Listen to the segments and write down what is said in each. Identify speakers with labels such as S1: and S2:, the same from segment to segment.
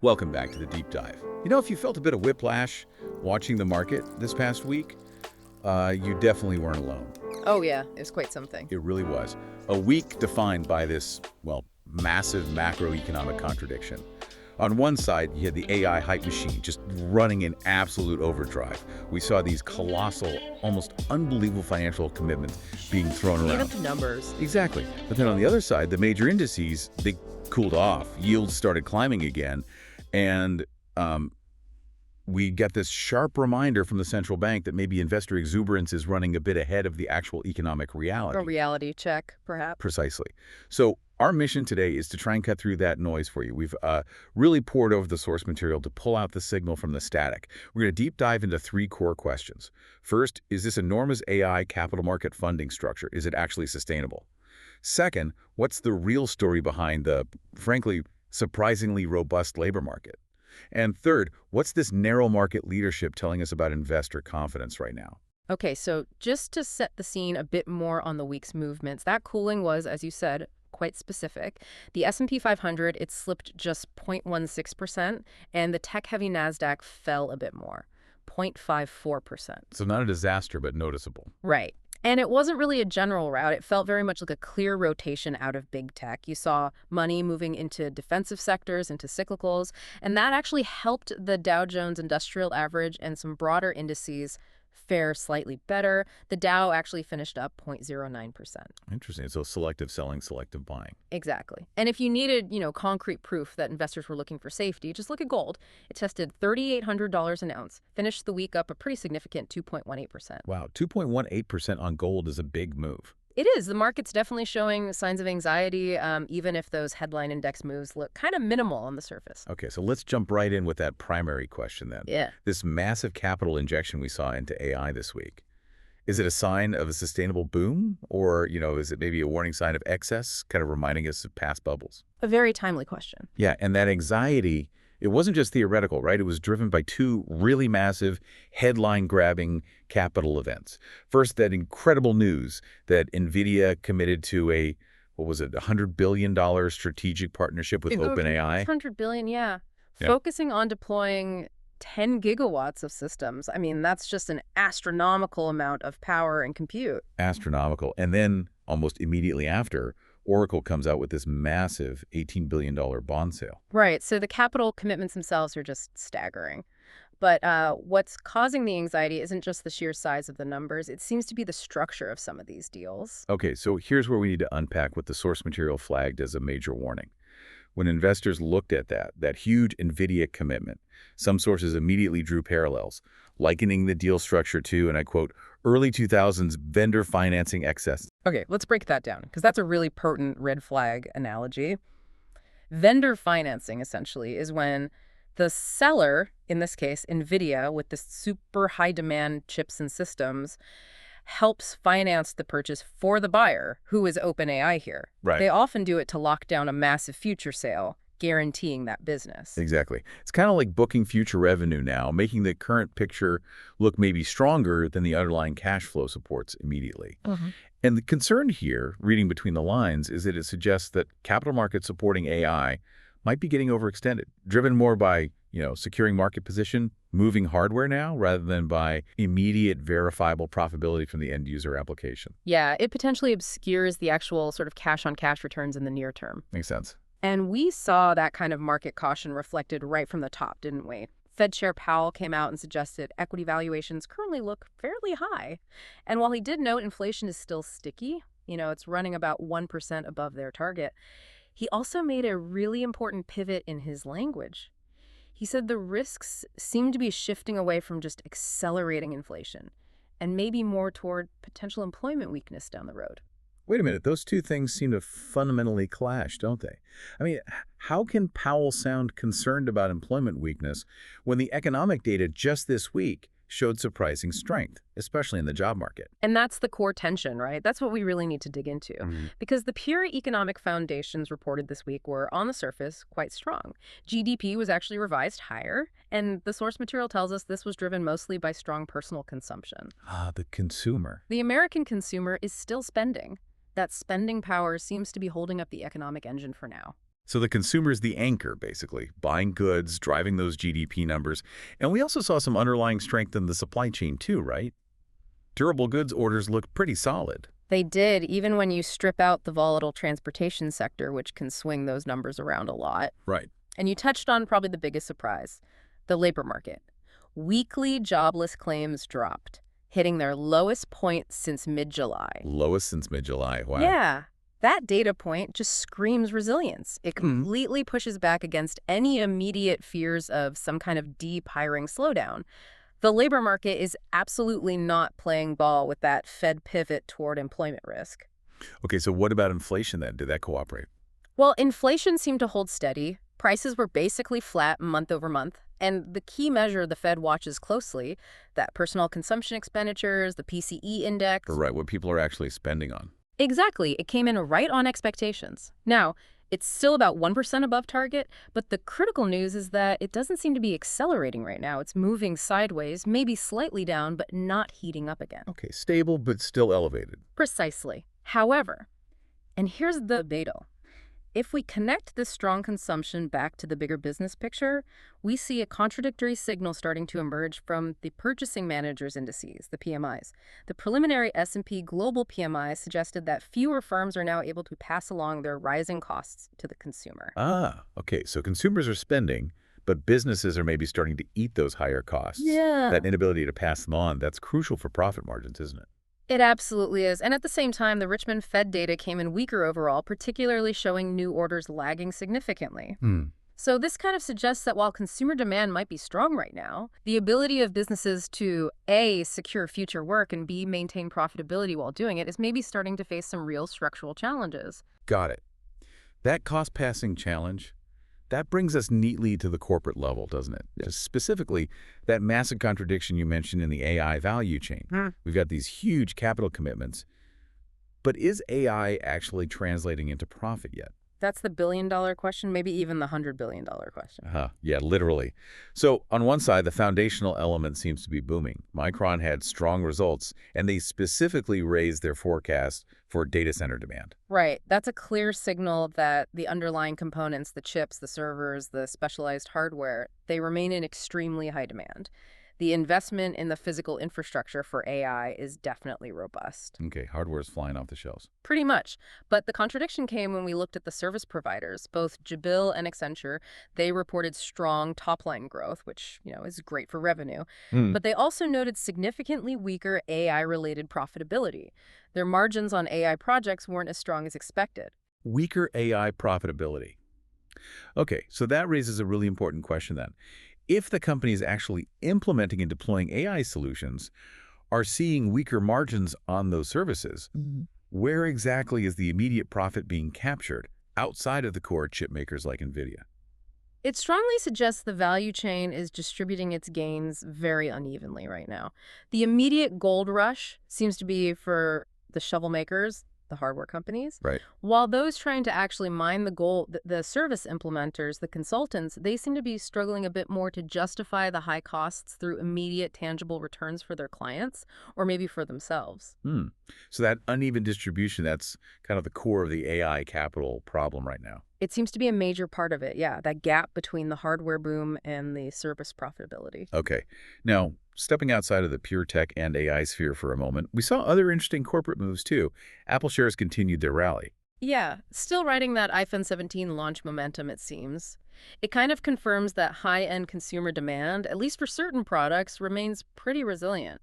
S1: Welcome back to the deep dive. If you felt a bit of whiplash watching the market this past week, you definitely weren't alone.
S2: Oh yeah, it was quite something.
S1: It really was. A week defined by this, massive macroeconomic contradiction. On one side, you had the AI hype machine just running in absolute overdrive. We saw these colossal, almost unbelievable financial commitments being thrown around.
S2: Even the numbers.
S1: Exactly. But then on the other side, the major indices, they cooled off. Yields started climbing again. And we get this sharp reminder from the central bank that maybe investor exuberance is running a bit ahead of the actual economic reality.
S2: A reality check, perhaps.
S1: Precisely. So our mission today is to try and cut through that noise for you. We've really poured over the source material to pull out the signal from the static. We're going to deep dive into three core questions. First, is this enormous AI capital market funding structure? Is it actually sustainable? Second, what's the real story behind the, frankly, surprisingly robust labor market? And third, what's this narrow market leadership telling us about investor confidence right now?
S2: Okay, so just to set the scene a bit more on the week's movements, that cooling was, as you said, quite specific. The S&P 500, it slipped just 0.16%, and the tech-heavy NASDAQ fell a bit more, 0.54%.
S1: So not a disaster, but noticeable.
S2: Right. And it wasn't really a general rout. It felt very much like a clear rotation out of big tech. You saw money moving into defensive sectors, into cyclicals, and that actually helped the Dow Jones Industrial Average and some broader indices fare slightly better. The Dow actually finished up 0.09%.
S1: Interesting. So selective selling, selective buying.
S2: Exactly. And if you needed, concrete proof that investors were looking for safety, just look at gold. It tested $3,800 an ounce, finished the week up a pretty significant 2.18%.
S1: Wow, 2.18% on gold is a big move.
S2: It is. The market's definitely showing signs of anxiety, even if those headline index moves look kind of minimal on the surface.
S1: Okay, so let's jump right in with that primary question then.
S2: Yeah.
S1: This massive capital injection we saw into AI this week, is it a sign of a sustainable boom? Or, is it maybe a warning sign of excess, kind of reminding us of past bubbles?
S2: A very timely question.
S1: Yeah, and that anxiety, it wasn't just theoretical, right? It was driven by two really massive, headline-grabbing capital events. First, that incredible news that Nvidia committed to a, $100 billion strategic partnership with OpenAI.
S2: $100 billion, yeah. Focusing on deploying 10 gigawatts of systems. I mean, that's just an astronomical amount of power and compute.
S1: Astronomical. And then, almost immediately after, Oracle comes out with this massive $18 billion bond sale.
S2: Right. So the capital commitments themselves are just staggering. But what's causing the anxiety isn't just the sheer size of the numbers. It seems to be the structure of some of these deals.
S1: Okay, so here's where we need to unpack what the source material flagged as a major warning. When investors looked at that huge Nvidia commitment, some sources immediately drew parallels, likening the deal structure to, and I quote, early 2000s vendor financing excess.
S2: Okay, let's break that down, because that's a really potent red flag analogy. Vendor financing, essentially, is when the seller, in this case, Nvidia, with the super high demand chips and systems, helps finance the purchase for the buyer, who is OpenAI here.
S1: Right.
S2: They often do it to lock down a massive future sale, guaranteeing that business.
S1: Exactly. It's kind of like booking future revenue now, making the current picture look maybe stronger than the underlying cash flow supports immediately. And the concern here, reading between the lines, is that it suggests that capital markets supporting AI might be getting overextended, driven more by, securing market position, moving hardware now, rather than by immediate verifiable profitability from the end user application.
S2: Yeah, it potentially obscures the actual sort of cash-on-cash returns in the near term.
S1: Makes sense.
S2: And we saw that kind of market caution reflected right from the top, didn't we? Fed Chair Powell came out and suggested equity valuations currently look fairly high. And while he did note inflation is still sticky, it's running about 1% above their target, he also made a really important pivot in his language. He said the risks seem to be shifting away from just accelerating inflation and maybe more toward potential employment weakness down the road.
S1: Wait a minute, those two things seem to fundamentally clash, don't they? I mean, how can Powell sound concerned about employment weakness when the economic data just this week showed surprising strength, especially in the job market?
S2: And that's the core tension, right? That's what we really need to dig into. Because the pure economic foundations reported this week were, on the surface, quite strong. GDP was actually revised higher, and the source material tells us this was driven mostly by strong personal consumption.
S1: The consumer.
S2: The American consumer is still spending. That spending power seems to be holding up the economic engine for now.
S1: So the consumer is the anchor, basically, buying goods, driving those GDP numbers. And we also saw some underlying strength in the supply chain too, right? Durable goods orders look pretty solid.
S2: They did, even when you strip out the volatile transportation sector, which can swing those numbers around a lot.
S1: Right.
S2: And you touched on probably the biggest surprise, the labor market. Weekly jobless claims dropped, hitting their lowest point since mid-July.
S1: Lowest since mid-July. Wow.
S2: Yeah, that data point just screams resilience. It
S1: Hmm.
S2: completely pushes back against any immediate fears of some kind of deep hiring slowdown. The labor market is absolutely not playing ball with that Fed pivot toward employment risk.
S1: Okay, so what about inflation then? Did that cooperate?
S2: Well, inflation seemed to hold steady. Prices were basically flat month over month. And the key measure the Fed watches closely, that personal consumption expenditures, the PCE index.
S1: Or right, what people are actually spending on.
S2: Exactly. It came in right on expectations. Now, it's still about 1% above target, but the critical news is that it doesn't seem to be accelerating right now. It's moving sideways, maybe slightly down, but not heating up again.
S1: Okay, stable but still elevated.
S2: Precisely. However, and here's the debate. If we connect this strong consumption back to the bigger business picture, we see a contradictory signal starting to emerge from the purchasing managers' indices, the PMIs. The preliminary S&P Global PMI suggested that fewer firms are now able to pass along their rising costs to the consumer.
S1: Ah, okay, so consumers are spending, but businesses are maybe starting to eat those higher costs.
S2: Yeah.
S1: That inability to pass them on, that's crucial for profit margins, isn't it?
S2: It absolutely is. And at the same time, the Richmond Fed data came in weaker overall, particularly showing new orders lagging significantly.
S1: Hmm.
S2: So this kind of suggests that while consumer demand might be strong right now, the ability of businesses to A, secure future work, and B, maintain profitability while doing it is maybe starting to face some real structural challenges.
S1: Got it. That cost-passing challenge, that brings us neatly to the corporate level, doesn't it? Just specifically, that massive contradiction you mentioned in the AI value chain. We've got these huge capital commitments, but is AI actually translating into profit yet?
S2: That's the billion-dollar question, maybe even the $100 billion question.
S1: Yeah, literally. So on one side, the foundational element seems to be booming. Micron had strong results, and they specifically raised their forecast for data center demand.
S2: Right. That's a clear signal that the underlying components, the chips, the servers, the specialized hardware, they remain in extremely high demand. The investment in the physical infrastructure for AI is definitely robust.
S1: Okay, hardware's flying off the shelves.
S2: Pretty much. But the contradiction came when we looked at the service providers. Both Jabil and Accenture, they reported strong top-line growth, which, is great for revenue. But they also noted significantly weaker AI-related profitability. Their margins on AI projects weren't as strong as expected.
S1: Weaker AI profitability. Okay, so that raises a really important question then. If the company is actually implementing and deploying AI solutions, are seeing weaker margins on those services, where exactly is the immediate profit being captured outside of the core chip makers like Nvidia?
S2: It strongly suggests the value chain is distributing its gains very unevenly right now. The immediate gold rush seems to be for the shovel makers, the hardware companies,
S1: Right.
S2: while those trying to actually mine the gold, the service implementers, the consultants, they seem to be struggling a bit more to justify the high costs through immediate tangible returns for their clients or maybe for themselves.
S1: So that uneven distribution, that's kind of the core of the AI capital problem right now.
S2: It seems to be a major part of it, yeah, that gap between the hardware boom and the service profitability.
S1: Okay. Now, stepping outside of the pure tech and AI sphere for a moment, we saw other interesting corporate moves too. Apple shares continued their rally.
S2: Yeah, still riding that iPhone 17 launch momentum, it seems. It kind of confirms that high-end consumer demand, at least for certain products, remains pretty resilient.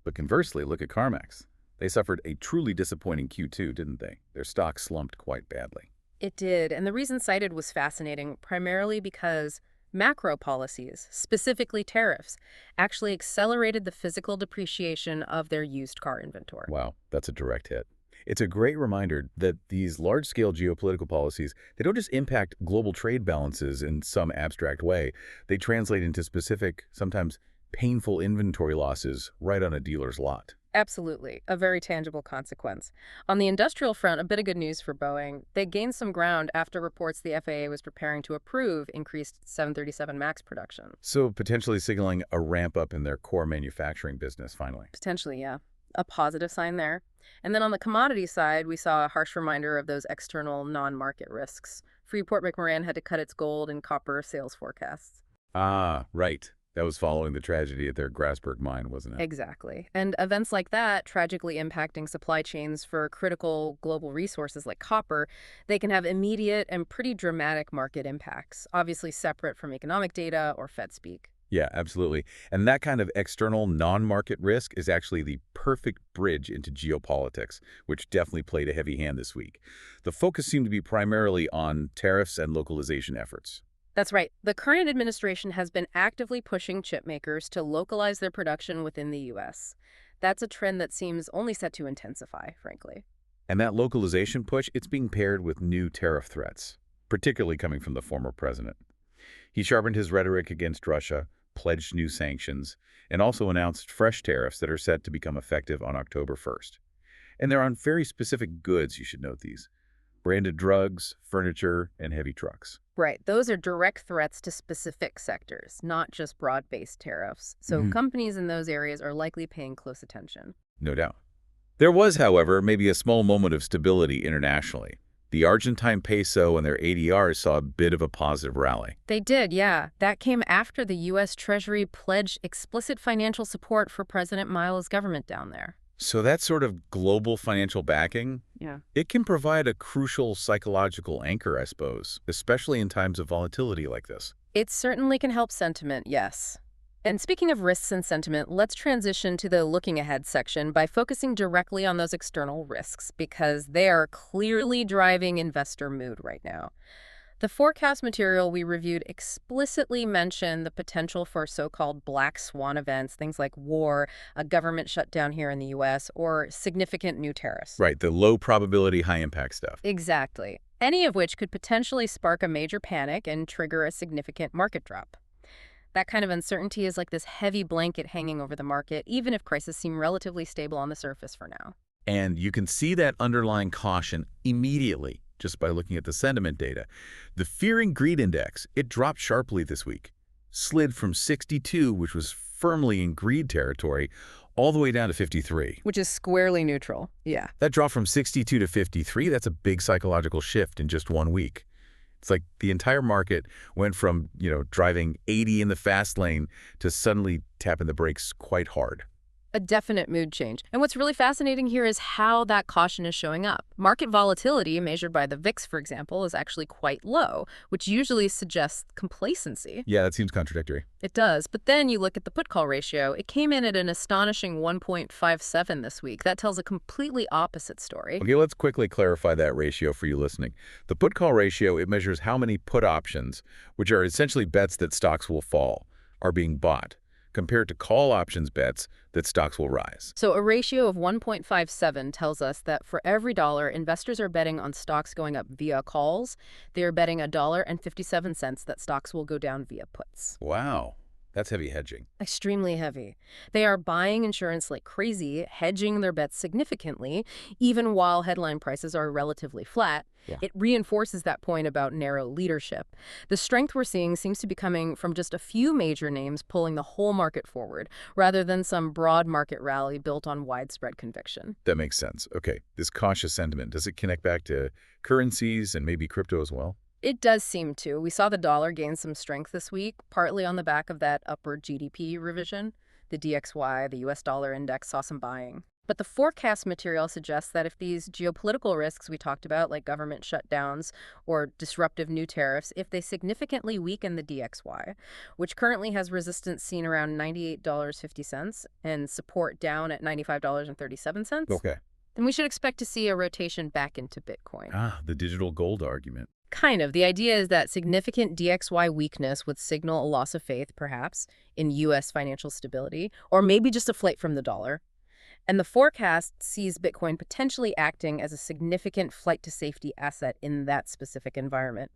S1: But conversely, look at CarMax. They suffered a truly disappointing Q2, didn't they? Their stock slumped quite badly.
S2: It did, and the reason cited was fascinating, primarily because macro policies, specifically tariffs, actually accelerated the physical depreciation of their used car inventory.
S1: Wow, that's a direct hit. It's a great reminder that these large-scale geopolitical policies, they don't just impact global trade balances in some abstract way. They translate into specific, sometimes painful inventory losses right on a dealer's lot.
S2: Absolutely, a very tangible consequence. On the industrial front, a bit of good news for Boeing. They gained some ground after reports the FAA was preparing to approve increased 737 MAX production.
S1: So potentially signaling a ramp up in their core manufacturing business finally.
S2: Potentially, yeah. A positive sign there. And then on the commodity side, we saw a harsh reminder of those external non-market risks. Freeport-McMoRan had to cut its gold and copper sales forecasts.
S1: Ah, right. That was following the tragedy at their Grasberg mine, wasn't it?
S2: Exactly. And events like that, tragically impacting supply chains for critical global resources like copper, they can have immediate and pretty dramatic market impacts, obviously separate from economic data or Fed speak.
S1: Yeah, absolutely. And that kind of external non-market risk is actually the perfect bridge into geopolitics, which definitely played a heavy hand this week. The focus seemed to be primarily on tariffs and localization efforts.
S2: That's right. The current administration has been actively pushing chip makers to localize their production within the U.S. That's a trend that seems only set to intensify, frankly.
S1: And that localization push, it's being paired with new tariff threats, particularly coming from the former president. He sharpened his rhetoric against Russia, pledged new sanctions, and also announced fresh tariffs that are set to become effective on October 1st. And they're on very specific goods, you should note these: branded drugs, furniture, and heavy trucks.
S2: Right. Those are direct threats to specific sectors, not just broad-based tariffs. So
S1: Mhm.
S2: companies in those areas are likely paying close attention.
S1: No doubt. There was, however, maybe a small moment of stability internationally. The Argentine peso and their ADRs saw a bit of a positive rally.
S2: They did, yeah. That came after the U.S. Treasury pledged explicit financial support for President Miles' government down there.
S1: So that sort of global financial backing,
S2: Yeah.
S1: it can provide a crucial psychological anchor, I suppose, especially in times of volatility like this.
S2: It certainly can help sentiment, yes. And speaking of risks and sentiment, let's transition to the looking ahead section by focusing directly on those external risks because they are clearly driving investor mood right now. The forecast material we reviewed explicitly mentioned the potential for so-called black swan events, things like war, a government shutdown here in the U.S., or significant new tariffs.
S1: Right, the low probability, high impact stuff.
S2: Exactly. Any of which could potentially spark a major panic and trigger a significant market drop. That kind of uncertainty is like this heavy blanket hanging over the market, even if prices seem relatively stable on the surface for now.
S1: And you can see that underlying caution immediately just by looking at the sentiment data. The Fear and Greed Index, it dropped sharply this week, slid from 62, which was firmly in greed territory, all the way down to 53.
S2: Which is squarely neutral. Yeah.
S1: That drop from 62 to 53, that's a big psychological shift in just 1 week. It's like the entire market went from, driving 80 in the fast lane to suddenly tapping the brakes quite hard.
S2: A definite mood change. And what's really fascinating here is how that caution is showing up. Market volatility, measured by the VIX, for example, is actually quite low, which usually suggests complacency.
S1: Yeah, that seems contradictory.
S2: It does. But then you look at the put-call ratio. It came in at an astonishing 1.57 this week. That tells a completely opposite story.
S1: Okay, let's quickly clarify that ratio for you listening. The put-call ratio, it measures how many put options, which are essentially bets that stocks will fall, are being bought, compared to call options bets that stocks will rise.
S2: So a ratio of 1.57 tells us that for every dollar investors are betting on stocks going up via calls, they are betting $1.57 that stocks will go down via puts.
S1: Wow, that's heavy hedging.
S2: Extremely heavy. They are buying insurance like crazy, hedging their bets significantly, even while headline prices are relatively flat.
S1: Yeah.
S2: It reinforces that point about narrow leadership. The strength we're seeing seems to be coming from just a few major names pulling the whole market forward, rather than some broad market rally built on widespread conviction.
S1: That makes sense. Okay, this cautious sentiment, does it connect back to currencies and maybe crypto as well?
S2: It does seem to. We saw the dollar gain some strength this week, partly on the back of that upward GDP revision. The DXY, the US dollar index, saw some buying. But the forecast material suggests that if these geopolitical risks we talked about, like government shutdowns or disruptive new tariffs, if they significantly weaken the DXY, which currently has resistance seen around $98.50 and support down at $95.37,
S1: Okay.
S2: then we should expect to see a rotation back into Bitcoin.
S1: Ah, the digital gold argument.
S2: Kind of. The idea is that significant DXY weakness would signal a loss of faith, perhaps, in U.S. financial stability, or maybe just a flight from the dollar. And the forecast sees Bitcoin potentially acting as a significant flight to safety asset in that specific environment.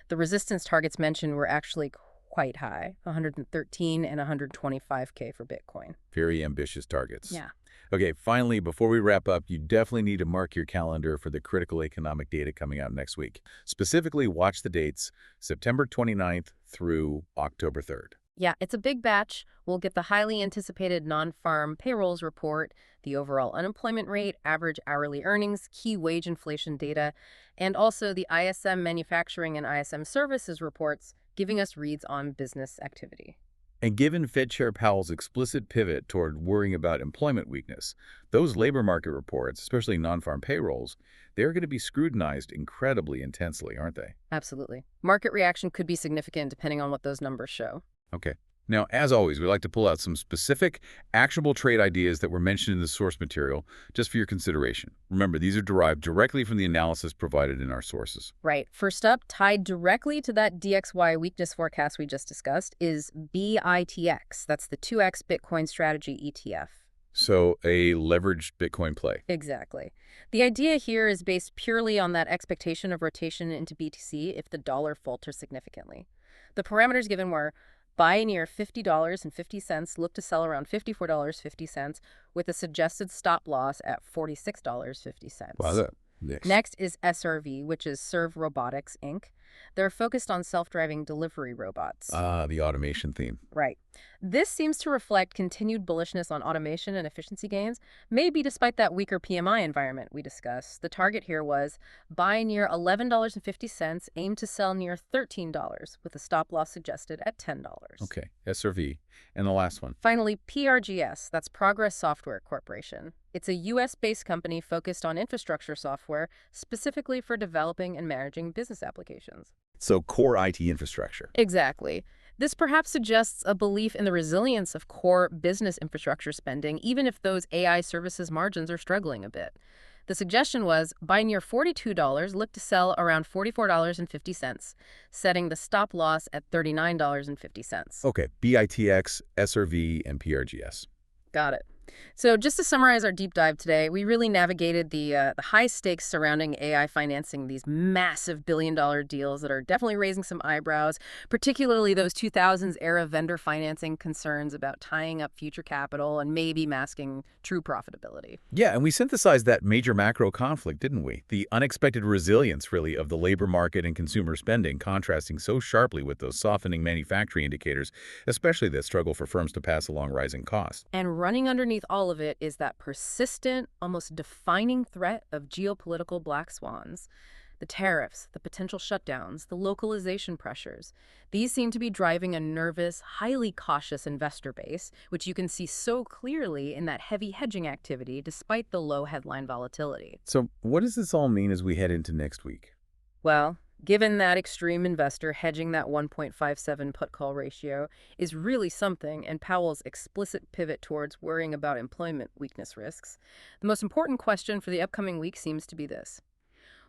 S2: The resistance targets mentioned were actually quite high, 113 and 125K for Bitcoin.
S1: Very ambitious targets.
S2: Yeah.
S1: Okay, finally, before we wrap up, you definitely need to mark your calendar for the critical economic data coming out next week. Specifically, watch the dates September 29th through October 3rd.
S2: Yeah, it's a big batch. We'll get the highly anticipated non-farm payrolls report, the overall unemployment rate, average hourly earnings, key wage inflation data, and also the ISM manufacturing and ISM services reports, giving us reads on business activity.
S1: And given Fed Chair Powell's explicit pivot toward worrying about employment weakness, those labor market reports, especially non-farm payrolls, they're going to be scrutinized incredibly intensely, aren't they?
S2: Absolutely. Market reaction could be significant depending on what those numbers show.
S1: Okay. Now, as always, we like to pull out some specific, actionable trade ideas that were mentioned in the source material just for your consideration. Remember, these are derived directly from the analysis provided in our sources.
S2: Right. First up, tied directly to that DXY weakness forecast we just discussed, is BITX. That's the 2X Bitcoin Strategy ETF.
S1: So, a leveraged Bitcoin play.
S2: Exactly. The idea here is based purely on that expectation of rotation into BTC if the dollar falters significantly. The parameters given were buy near $50.50, look to sell around $54.50, with a suggested stop loss at $46.50.
S1: Wow, that next.
S2: Next is SRV, which is Serve Robotics, Inc. They're focused on self-driving delivery robots.
S1: The automation theme.
S2: Right. This seems to reflect continued bullishness on automation and efficiency gains, maybe despite that weaker PMI environment we discussed. The target here was buy near $11.50, aim to sell near $13, with a stop loss suggested at $10.
S1: Okay, SRV. And the last one.
S2: Finally, PRGS, that's Progress Software Corporation. It's a U.S.-based company focused on infrastructure software, specifically for developing and managing business applications.
S1: So, core IT infrastructure.
S2: Exactly. This perhaps suggests a belief in the resilience of core business infrastructure spending, even if those AI services margins are struggling a bit. The suggestion was buy near $42, look to sell around $44.50, setting the stop loss at $39.50.
S1: Okay, BITX, SRV, and PRGS.
S2: Got it. So just to summarize our deep dive today, we really navigated the high stakes surrounding AI financing, these massive billion-dollar deals that are definitely raising some eyebrows, particularly those 2000s-era vendor financing concerns about tying up future capital and maybe masking true profitability.
S1: Yeah, and we synthesized that major macro conflict, didn't we? The unexpected resilience, really, of the labor market and consumer spending contrasting so sharply with those softening manufacturing indicators, especially that struggle for firms to pass along rising costs.
S2: And running underneath all of it is that persistent, almost defining threat of geopolitical black swans. The tariffs, the potential shutdowns, the localization pressures. These seem to be driving a nervous, highly cautious investor base, which you can see so clearly in that heavy hedging activity despite the low headline volatility.
S1: So what does this all mean as we head into next week?
S2: Well, given that extreme investor hedging that 1.57 put-call ratio is really something, and Powell's explicit pivot towards worrying about employment weakness risks, the most important question for the upcoming week seems to be this.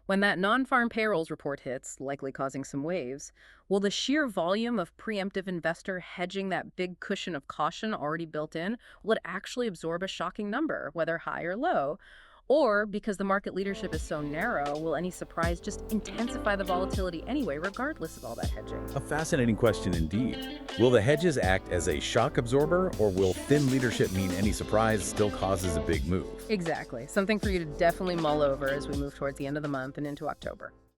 S2: When that non-farm payrolls report hits, likely causing some waves, will the sheer volume of preemptive investor hedging that big cushion of caution already built in, will it actually absorb a shocking number, whether high or low? Or, because the market leadership is so narrow, will any surprise just intensify the volatility anyway, regardless of all that hedging?
S1: A fascinating question indeed. Will the hedges act as a shock absorber, or will thin leadership mean any surprise still causes a big move?
S2: Exactly. Something for you to definitely mull over as we move towards the end of the month and into October.